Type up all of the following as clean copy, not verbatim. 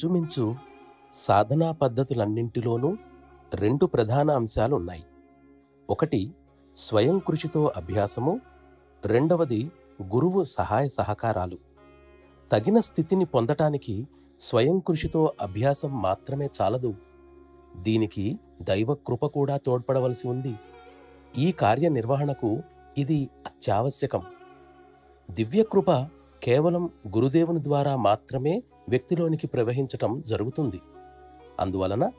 ఇంచుమించు సాధనా పద్ధతులన్నింటిలోనూ రెండు ప్రధాన అంశాలున్నాయి. ఒకటి స్వయం కృషితో అభ్యాసము, రెండవది గురువు సహాయ సహకారాలు. తగిన స్థితిని పొందటానికి స్వయం కృషితో అభ్యాసం మాత్రమే చాలదు. దీనికి దైవ కృప కూడా తోడ్పడవలసి ఉంది. ఈ కార్యనిర్వహణకు ఇది అత్యావశ్యకం. దివ్యకృప కేవలం గురుదేవుని ద్వారా మాత్రమే వ్యక్తిలోనికి ప్రవహించటం జరుగుతుంది. అందువలన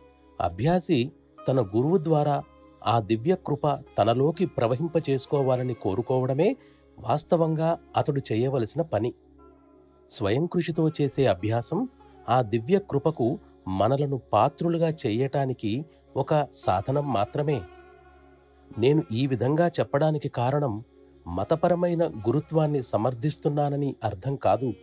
అభ్యాసి తన గురువు ద్వారా ఆ దివ్యకృప తనలోకి ప్రవహింపచేసుకోవాలని కోరుకోవడమే వాస్తవంగా అతడు చేయవలసిన పని. స్వయం కృషితో చేసే అభ్యాసం ఆ దివ్యకృపకు మనలను పాత్రులుగా చేయటానికి ఒక సాధనం మాత్రమే. నేను ఈ విధంగా చెప్పడానికి కారణం మతపరమైన గురుత్వాన్ని సమర్థిస్తున్నానని అర్థం కాదు.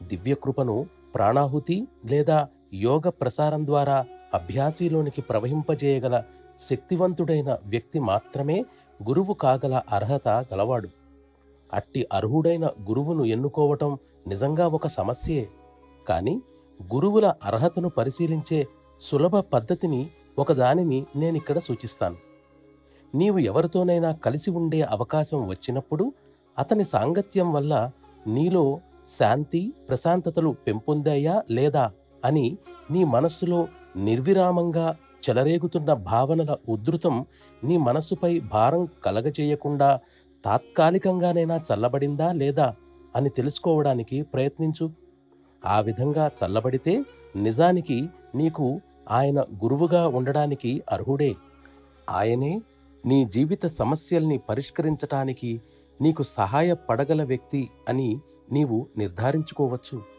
దివ్యకృపను ప్రాణాహుతి లేదా యోగ ప్రసారం ద్వారా అభ్యాసిలోనికి ప్రవహింపజేయగల శక్తివంతుడైన వ్యక్తి మాత్రమే గురువు కాగల అర్హత గలవాడు. అట్టి అర్హుడైన గురువును ఎన్నుకోవటం నిజంగా ఒక సమస్యే. కానీ గురువుల అర్హతను పరిశీలించే సులభ పద్ధతిని ఒకదానిని నేనిక్కడ సూచిస్తాను. నీవు ఎవరితోనైనా కలిసి ఉండే అవకాశం వచ్చినప్పుడు అతని సాంగత్యం వల్ల నీలో శాంతి, ప్రశాంతతలు పెంపొందాయా లేదా అని నీ మనస్సులో నిర్విరామంగా చెలరేగుతున్న భావనల ఉధృతం నీ మనస్సుపై భారం కలగజేయకుండా తాత్కాలికంగానైనా చల్లబడిందా లేదా అని తెలుసుకోవడానికి ప్రయత్నించు. ఆ విధంగా చల్లబడితే నిజానికి నీకు ఆయన గురువుగా ఉండడానికి అర్హుడే. ఆయనే నీ జీవిత సమస్యల్ని పరిష్కరించటానికి నీకు సహాయపడగల వ్యక్తి అని నీవు నిర్ధారించుకోవచ్చు.